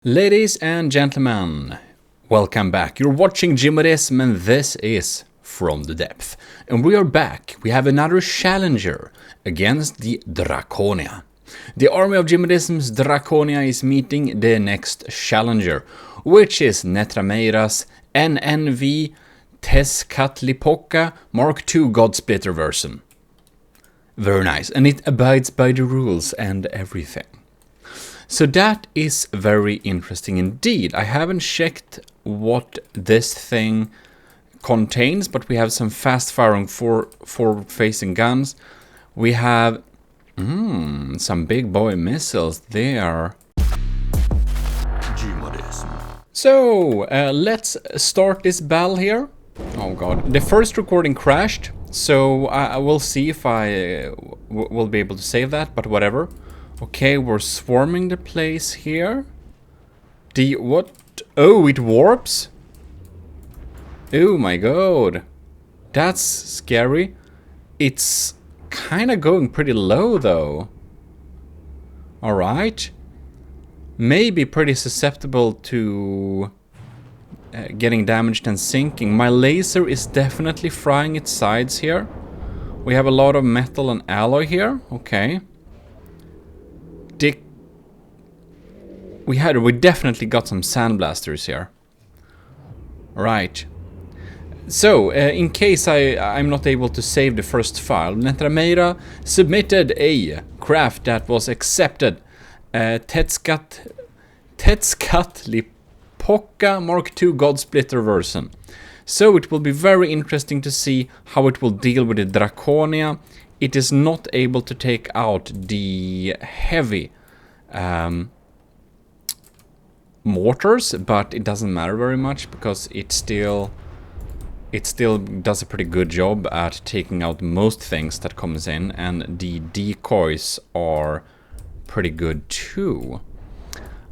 Ladies and gentlemen, welcome back. You're watching Gmodism and this is From the Depth. And we are back. We have another challenger against the Draconia. The army of Gmodism's Draconia is meeting the next challenger, which is Netrameira's NNV Tezcatlipoca Mark II God-Splitter version. Very nice, and it abides by the rules and everything. So that is very interesting indeed. I haven't checked what this thing contains, but we have some fast-firing forward-facing guns. We have some big boy missiles there. Gmodism. So let's start this battle here. Oh god, the first recording crashed, so I will see if I will be able to save that, but whatever. Okay, we're swarming the place here. What? Oh, it warps? Oh my god. That's scary. It's kind of going pretty low though. Alright. Maybe pretty susceptible to getting damaged and sinking. My laser is definitely frying its sides here. We have a lot of metal and alloy here. Okay. We definitely got some sandblasters here. Right. So, in case I'm not able to save the first file, Netrameira submitted a craft that was accepted. Tezcatlipoca Mark II God-Splitter version. So it will be very interesting to see how it will deal with the Draconia. It is not able to take out the heavy mortars, but it doesn't matter very much because it still does a pretty good job at taking out most things that comes in, and the decoys are pretty good too.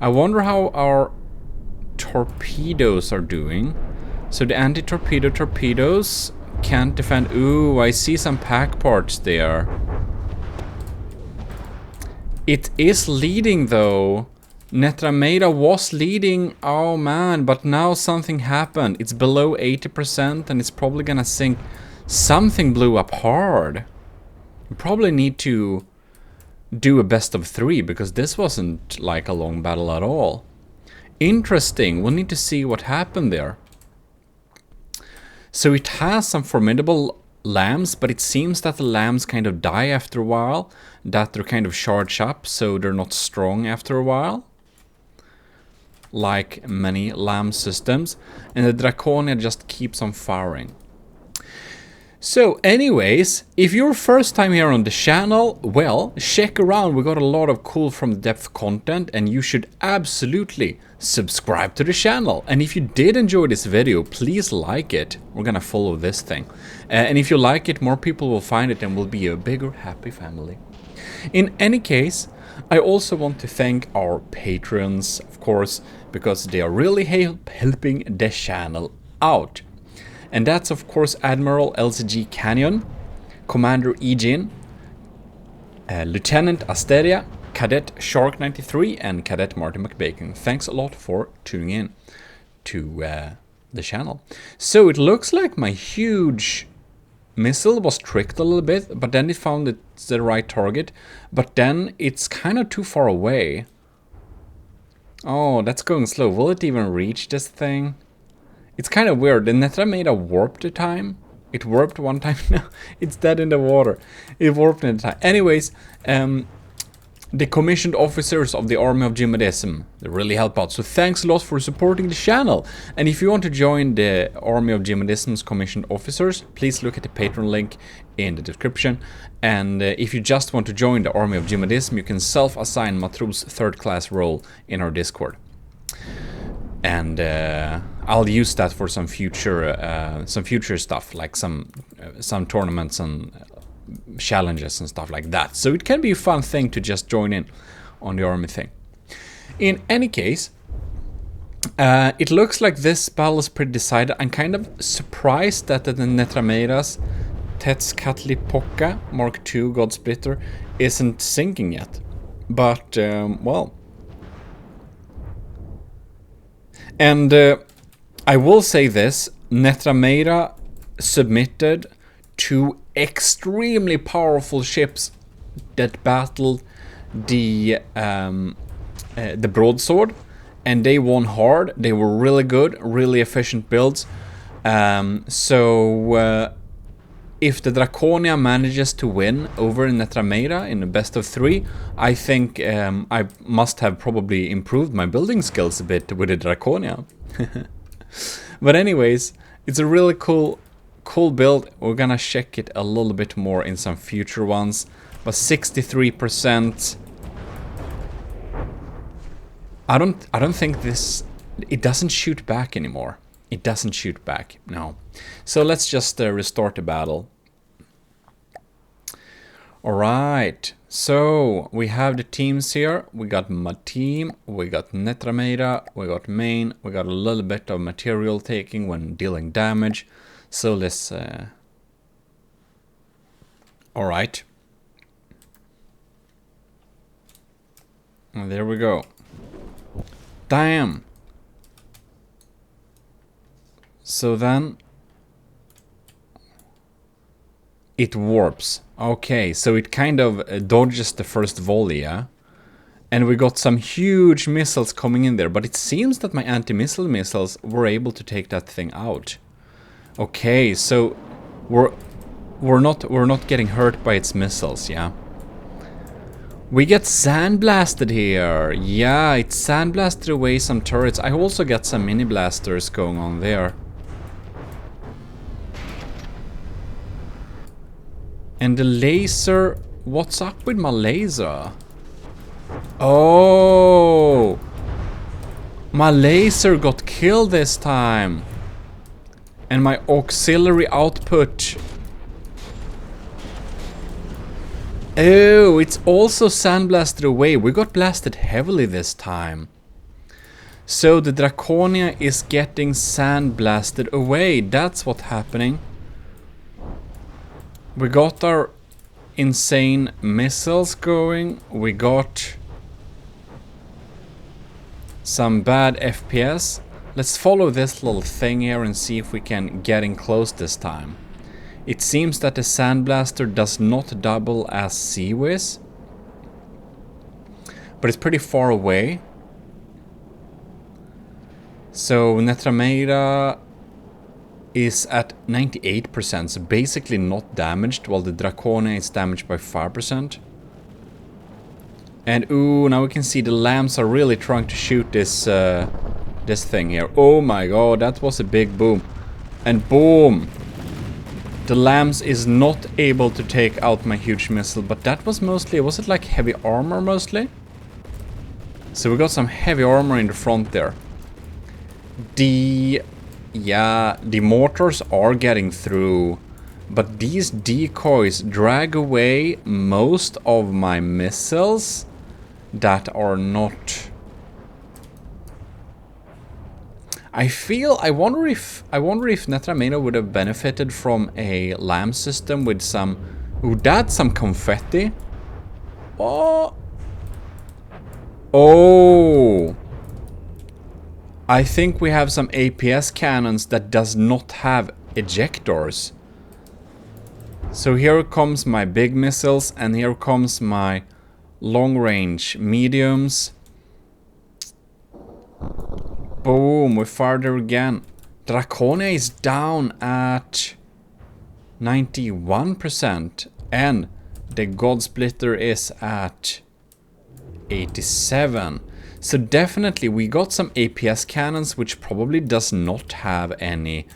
I wonder how our torpedoes are doing. So the anti-torpedo torpedoes can't defend. Ooh, I see some pack parts there. It is leading though. Netrameira was leading, oh man, but now something happened. It's below 80% and it's probably gonna sink. Something blew up hard. We probably need to do a best of 3 because this wasn't like a long battle at all. Interesting, we'll need to see what happened there. So it has some formidable lambs, but it seems that the lambs kind of die after a while, that they're kind of charged up, so they're not strong after a while. Like many lamb systems, and the Draconia just keeps on firing. So anyways, if you're first time here on the channel, well, check around. We got a lot of cool From the Depth content, and you should absolutely subscribe to the channel. And if you did enjoy this video, please like it. We're gonna follow this thing. And if you like it, more people will find it and we'll be a bigger, happy family. In any case, I also want to thank our patrons, of course, because they are really helping the channel out. And that's, of course, Admiral LCG Canyon, Commander Ejin, Lieutenant Asteria, Cadet Shark 93, and Cadet Martin McBacon. Thanks a lot for tuning in to the channel. So it looks like my huge missile was tricked a little bit, but then it found it's the right target. But then it's kind of too far away. Oh, that's going slow. Will it even reach this thing? It's kind of weird. The Netrameira warped the time. It warped one time now. It's dead in the water. It warped in the time. Anyways, the commissioned officers of the army of Gmodism, they really help out. So thanks a lot for supporting the channel. And if you want to join the army of Gmodism's commissioned officers, please look at the Patreon link in the description. And if you just want to join the army of Gmodism, you can self-assign Matros 3rd class role in our Discord. And I'll use that for some future stuff, like some tournaments and challenges and stuff like that. So it can be a fun thing to just join in on the army thing. In any case, it looks like this battle is pretty decided. I'm kind of surprised that the Netrameira's Tezcatlipoca Mark II God-Splitter isn't sinking yet. But, well, And I will say this, Netrameira submitted 2 extremely powerful ships that battled the broadsword, and they won hard. They were really good, really efficient builds. So if the Draconia manages to win over Netrameira in the best of 3, I think I must have probably improved my building skills a bit with the Draconia. But anyways, it's a really cool build. We're gonna check it a little bit more in some future ones. But 63%. I don't think this... It doesn't shoot back anymore. It doesn't shoot back, no. So let's just restart the battle. Alright, so we have the teams here. We got my team, we got Netrameira, we got main, we got a little bit of material taking when dealing damage. So let's... Alright. And there we go. Damn! So then... It warps. Okay, so it kind of dodges the first volley, yeah? And we got some huge missiles coming in there, but it seems that my anti-missile missiles were able to take that thing out. Okay, so we're not getting hurt by its missiles, yeah? We get sandblasted here. Yeah, it sandblasted away some turrets. I also got some mini blasters going on there. And the laser... What's up with my laser? Oh! My laser got killed this time. And my auxiliary output... Oh, it's also sandblasted away. We got blasted heavily this time. So the Draconia is getting sandblasted away. That's what's happening. We got our insane missiles going. We got some bad FPS. Let's follow this little thing here and see if we can get in close this time. It seems that the Sandblaster does not double as Seawiz, but it's pretty far away. So Netrameira is at 98%, so basically not damaged, while the Draconia is damaged by 5%. And ooh, now we can see the lambs are really trying to shoot this this thing here. Oh my god, that was a big boom. And boom! The lambs is not able to take out my huge missile, but that was mostly, was it like heavy armor mostly? So we got some heavy armor in the front there. Yeah, the mortars are getting through, but these decoys drag away most of my missiles that are not... I wonder if Netrameira would have benefited from a lamb system with some... Ooh, that's some confetti. Oh! Oh! I think we have some APS cannons that does not have ejectors. So here comes my big missiles, and here comes my long-range mediums. Boom, we fired her again. Draconia is down at 91%, and the God Splitter is at 87%. So definitely we got some APS cannons, which probably does not have any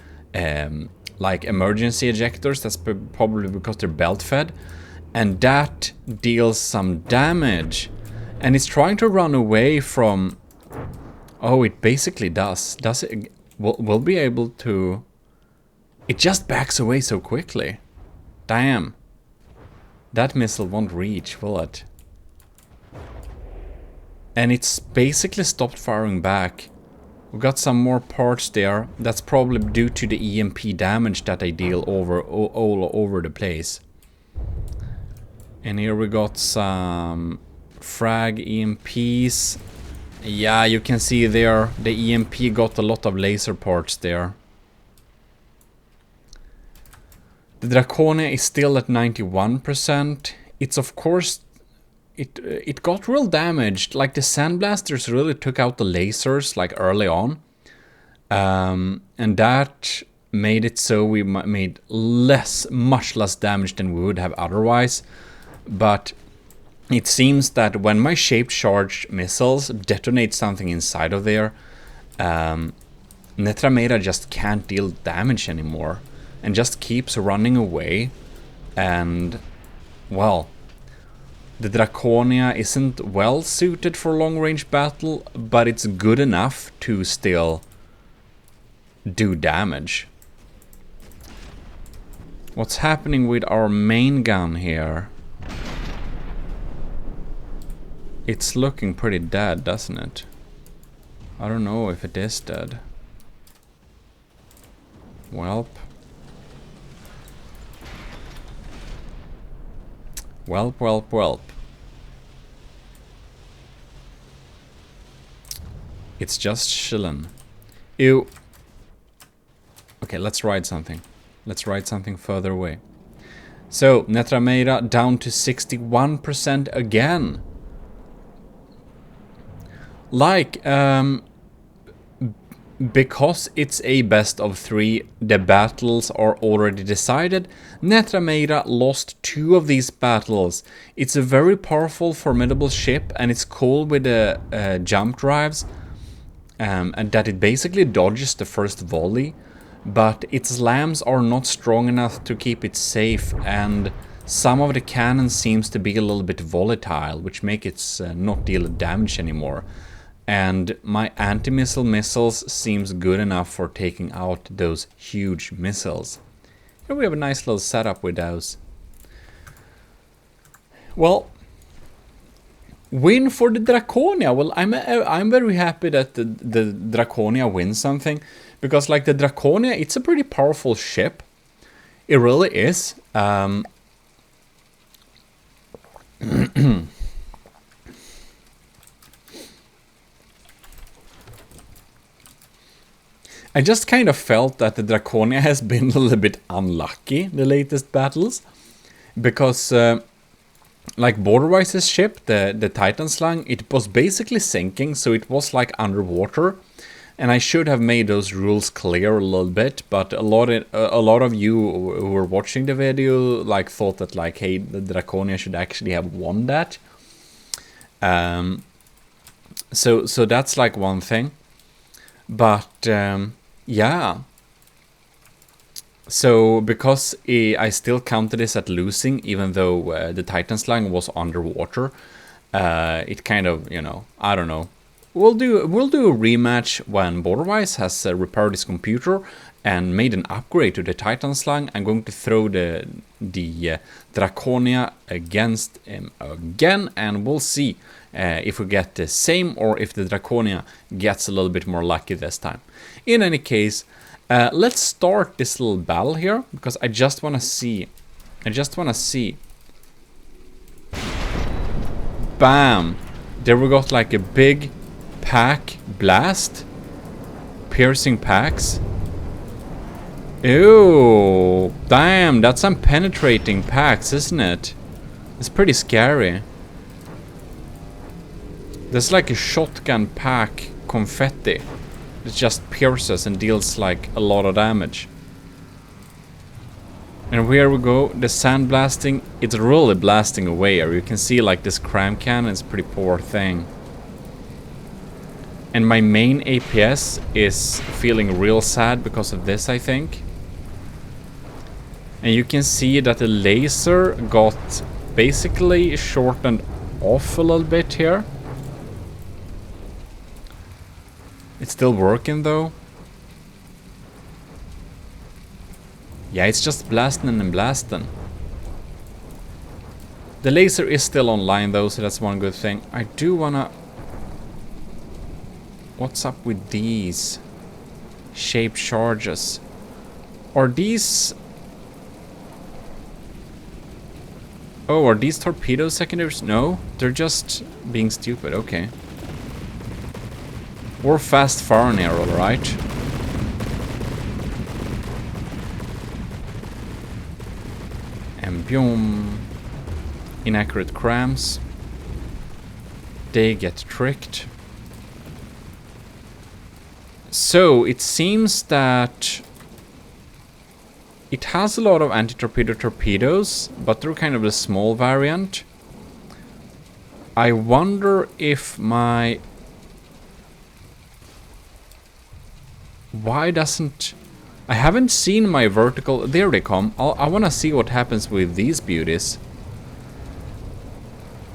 like emergency ejectors. That's probably because they're belt fed, and that deals some damage. And it's trying to run away from... Oh, it basically does. Does it? We'll be able to... It just backs away so quickly. Damn. That missile won't reach, will it? And it's basically stopped firing back. We got some more parts there. That's probably due to the EMP damage that I deal all over the place. And here we got some frag EMPs. Yeah, you can see there the EMP got a lot of laser parts there. The Draconia is still at 91%. It's of course, it got real damaged. Like the sandblasters really took out the lasers like early on. And that made it so we made much less damage than we would have otherwise. But it seems that when my shaped charge missiles detonate something inside of there, Netrameira just can't deal damage anymore and just keeps running away. And, well, the Draconia isn't well suited for long-range battle, but it's good enough to still do damage. What's happening with our main gun here? It's looking pretty dead, doesn't it? I don't know if it is dead. Welp. Welp, welp, welp. It's just chillin'. Ew. Okay, let's ride something. Let's ride something further away. So, Netrameira down to 61% again. Like, because it's a best of 3, the battles are already decided. Netrameira lost 2 of these battles. It's a very powerful, formidable ship, and it's cool with the jump drives, and that it basically dodges the first volley, but its slams are not strong enough to keep it safe, and some of the cannons seems to be a little bit volatile, which make it not deal damage anymore. And my anti-missile missiles seems good enough for taking out those huge missiles. Here we have a nice little setup with those. Well, win for the Draconia. Well, I'm very happy that the Draconia wins something, because like the Draconia, it's a pretty powerful ship. It really is. I just kind of felt that the Draconia has been a little bit unlucky the latest battles, because like Borderwise's ship, the Titan Slung, it was basically sinking, so it was like underwater, and I should have made those rules clear a little bit, but a lot of you who were watching the video like thought that like, hey, the Draconia should actually have won that. So that's like one thing, but yeah. So because I still counted this at losing, even though the Titan Slung was underwater, it kind of, you know, I don't know. We'll do a rematch when Borderwise has repaired his computer and made an upgrade to the Titan Slung. I'm going to throw the Draconia against him again, and we'll see if we get the same or if the Draconia gets a little bit more lucky this time. In any case, let's start this little battle here, because I just want to see. Bam! There we got like a big pack blast. Piercing packs. Ew! Damn, that's some penetrating packs, isn't it? It's pretty scary. There's like a shotgun pack confetti. It just pierces and deals like a lot of damage. And here we go, the sandblasting, it's really blasting away, or you can see like this cram cannon is a pretty poor thing. And my main APS is feeling real sad because of this, I think. And you can see that the laser got basically shortened off a little bit here. It's still working though. Yeah, it's just blasting and blasting. The laser is still online though, so that's one good thing. I do wanna... What's up with these shaped charges? Are these... Oh, are these torpedo secondaries? No, they're just being stupid, okay. Or fast firing arrow, right? And boom. Inaccurate crams. They get tricked. So it seems that it has a lot of anti-torpedo torpedoes, but they're kind of the small variant. I wonder if my... Why doesn't... I haven't seen my vertical... There they come. I want to see what happens with these beauties.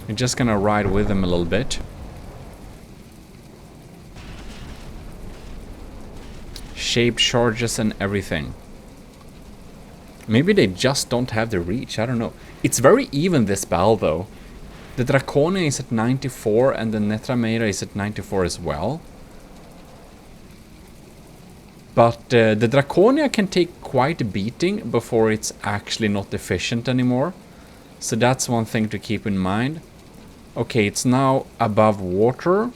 I'm just gonna ride with them a little bit. Shape charges and everything. Maybe they just don't have the reach, I don't know. It's very even, this battle, though. The Draconia is at 94 and the Netrameira is at 94 as well. But the Draconia can take quite a beating before it's actually not efficient anymore. So that's one thing to keep in mind. Okay, it's now above water.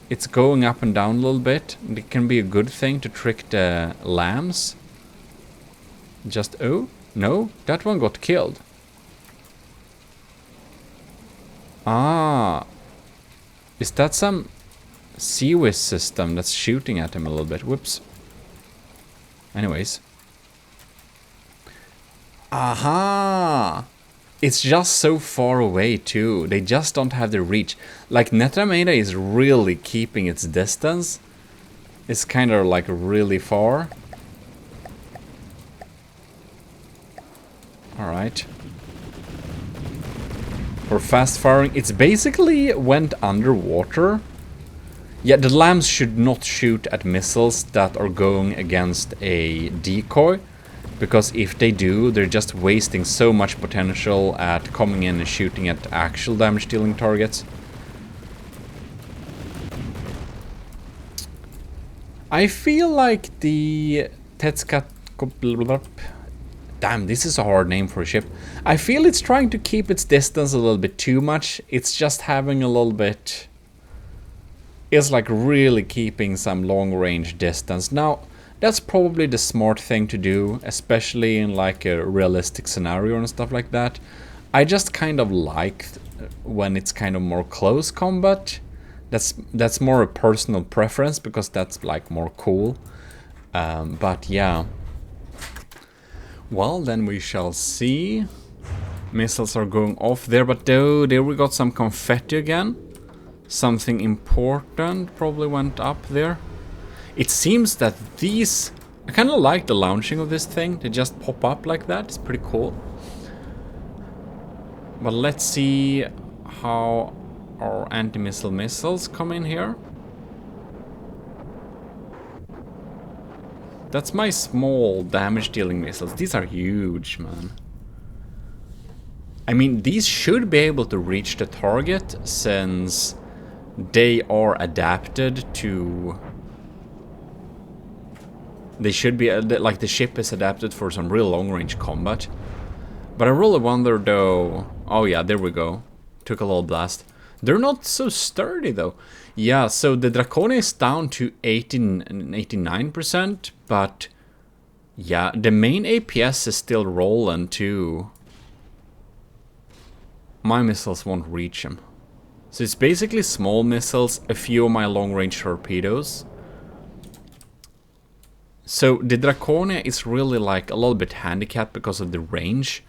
It's going up and down a little bit. It can be a good thing to trick the lambs. Just, oh, no, that one got killed. Ah, is that some Seawiz system that's shooting at him a little bit? Whoops. Anyways. Aha! It's just so far away too. They just don't have the reach. Like Netrameira is really keeping its distance. It's kind of like really far. Alright. For fast firing, it's basically went underwater. Yeah, the lambs should not shoot at missiles that are going against a decoy. Because if they do, they're just wasting so much potential at coming in and shooting at actual damage-dealing targets. I feel like the Tezcatlipoca... Damn, this is a hard name for a ship. I feel it's trying to keep its distance a little bit too much. It's just having a little bit... It's like really keeping some long-range distance. Now, that's probably the smart thing to do, especially in like a realistic scenario and stuff like that. I just kind of like when it's kind of more close combat. That's more a personal preference because that's like more cool. But yeah. Well, then we shall see. Missiles are going off there, but there we got some confetti again. Something important probably went up there. It seems that these... I kind of like the launching of this thing. They just pop up like that. It's pretty cool. But let's see how our anti-missile missiles come in here. That's my small damage-dealing missiles. These are huge, man. I mean, these should be able to reach the target since they are adapted to... They should be, like the ship is adapted for some real long-range combat. But I really wonder though... Oh yeah, there we go. Took a little blast. They're not so sturdy though. Yeah, so the Draconia is down to 89%, but... Yeah, the main APS is still rolling too. My missiles won't reach him. So it's basically small missiles, a few of my long-range torpedoes. So the Draconia is really like a little bit handicapped because of the range.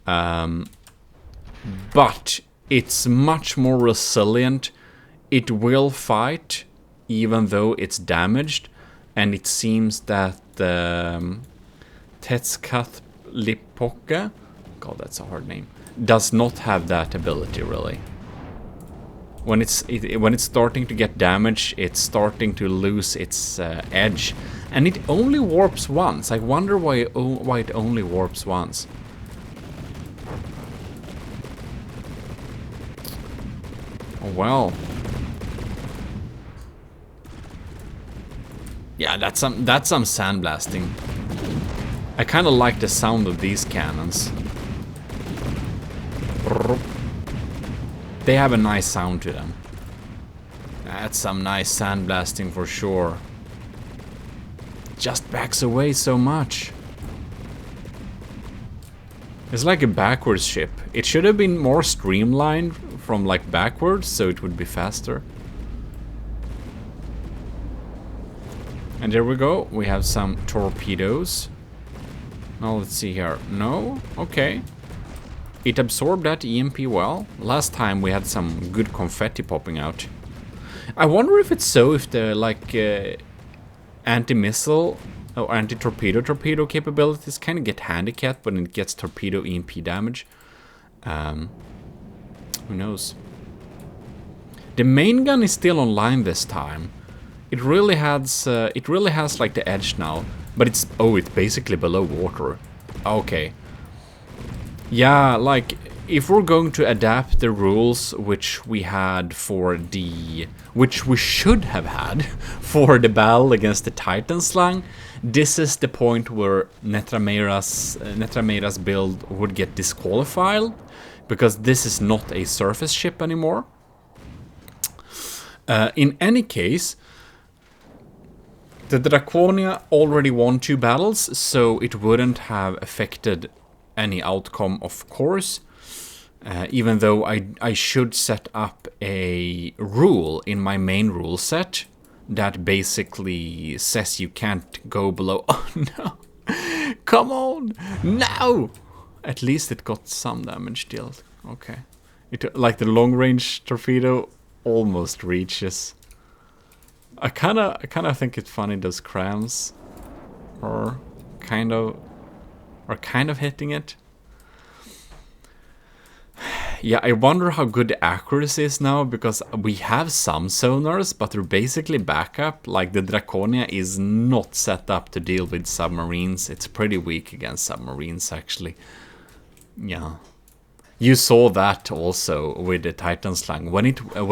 But it's much more resilient. It will fight even though it's damaged. And it seems that the Tezcatlipoca, God, that's a hard name, does not have that ability really. When it's starting to get damaged, it's starting to lose its edge. And it only warps once. I wonder why it only warps once. Oh well. Yeah, that's some sandblasting. I kind of like the sound of these cannons. They have a nice sound to them. That's some nice sandblasting for sure. Just backs away so much. It's like a backwards ship. It should have been more streamlined from like backwards, so it would be faster. And there we go. We have some torpedoes. Now let's see here. No? Okay. It absorbed that EMP well. Last time we had some good confetti popping out. I wonder if it's so if the like anti-missile or anti-torpedo capabilities kind of get handicapped when it gets torpedo EMP damage. Who knows? The main gun is still online this time. It really has like the edge now, but it's basically below water. Okay. Yeah, like if we're going to adapt the rules which we had for which we should have had for the battle against the Titan slang, this is the point where Netrameira's build would get disqualified, because this is not a surface ship anymore. In any case, the Draconia already won 2 battles, so it wouldn't have affected any outcome, of course. Even though I should set up a rule in my main rule set that basically says you can't go below. Oh no! Come on! No! At least it got some damage dealt. Okay. It, like the long range torpedo almost reaches. I kinda think it's funny those crams are kind of hitting it. Yeah, I wonder how good the accuracy is now, because we have some sonars, but they're basically backup. Like the Draconia is not set up to deal with submarines. It's pretty weak against submarines, actually. Yeah. You saw that also with the Titan slang. When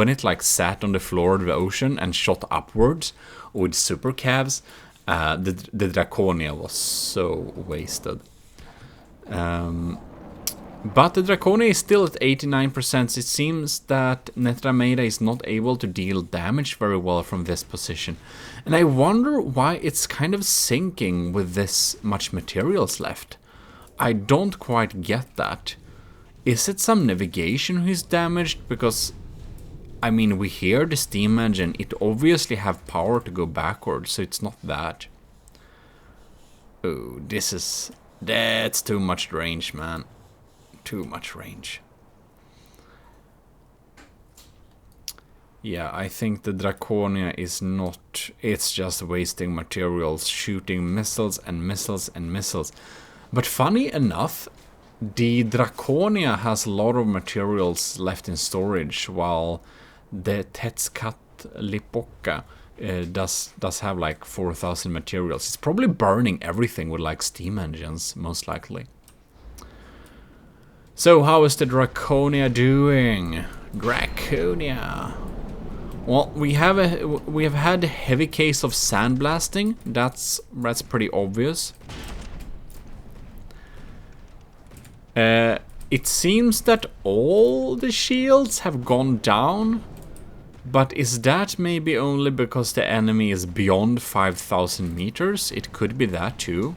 it like sat on the floor of the ocean and shot upwards with super cavs, the Draconia was so wasted. But the Draconia is still at 89%. It seems that Netrameira is not able to deal damage very well from this position. And I wonder why it's kind of sinking with this much materials left. I don't quite get that. Is it some navigation who's damaged? Because, I mean, we hear the steam engine. It obviously have power to go backwards, so it's not that. Oh, that's too much range, man. Too much range. Yeah, I think the Draconia is not... It's just wasting materials, shooting missiles and missiles and missiles. But funny enough, the Draconia has a lot of materials left in storage, while the Tezcatlipoca does have like 4,000 materials. It's probably burning everything with like steam engines, most likely. So how is the Draconia doing? Draconia. Well, we have had a heavy case of sandblasting. That's pretty obvious. It seems that all the shields have gone down, but is that maybe only because the enemy is beyond 5,000 meters? It could be that too.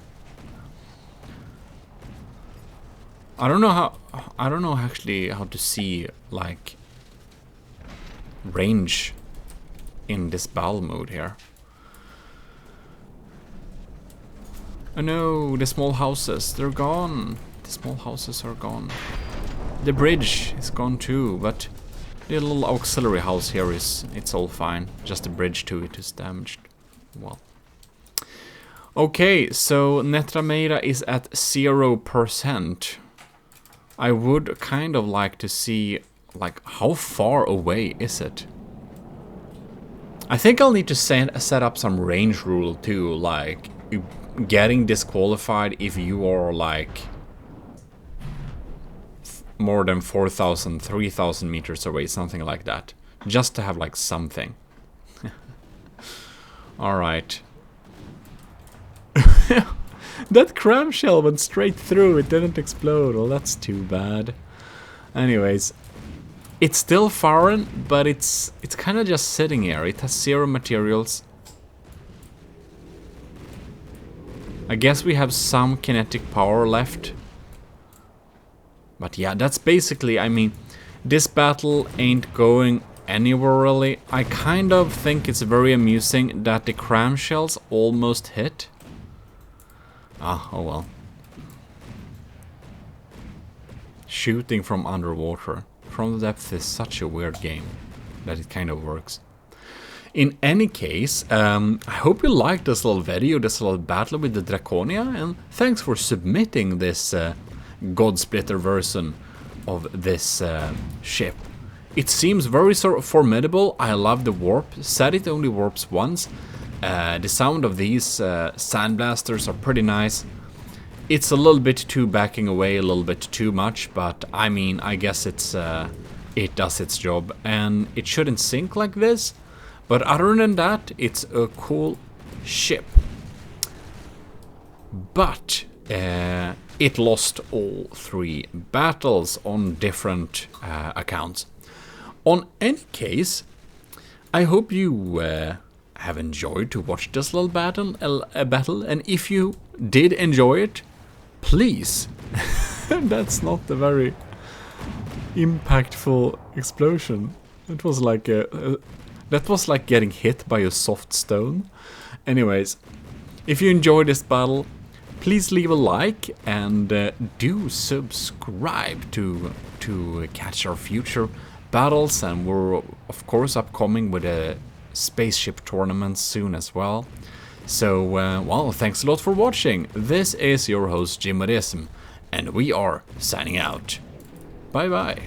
I don't know actually how to see like range in this battle mode here. Oh no, the small houses, they're gone. The small houses are gone. The bridge is gone too, but the little auxiliary house here it's all fine. Just the bridge to it is damaged. Well. Okay, so Netrameira is at 0%. I would kind of like to see, like, how far away is it? I think I'll need to set up some range rule too, like getting disqualified if you are like more than 4,000, 3,000 meters away, something like that. Just to have like something. Alright. That clamshell went straight through, it didn't explode. Well, that's too bad. Anyways, It's still foreign, but it's kind of just sitting here. It has 0 materials. I guess we have some kinetic power left. But yeah, that's basically, I mean, this battle ain't going anywhere really. I kind of think it's very amusing that the cram shells almost hit. Ah, oh well. Shooting from underwater from the depth is such a weird game that it kind of works. In any case, I hope you liked this little video, this little battle with the Draconia, and thanks for submitting this God-splitter version of this ship. It seems very sort of formidable. I love the warp. Sad it only warps once. The sound of these sandblasters are pretty nice. It's a little bit too backing away, a little bit too much, but I mean, I guess it's it does its job, and it shouldn't sink like this. But other than that, it's a cool ship. But it lost all 3 battles on different accounts. On any case, I hope you have enjoyed to watch this little battle, and if you did enjoy it, please. That's not a very impactful explosion. It was like that was like getting hit by a soft stone. Anyways, if you enjoyed this battle, please leave a like and do subscribe to catch our future battles. And we're of course upcoming with a spaceship tournament soon as well. So, well, thanks a lot for watching. This is your host Gmodism, and we are signing out. Bye bye.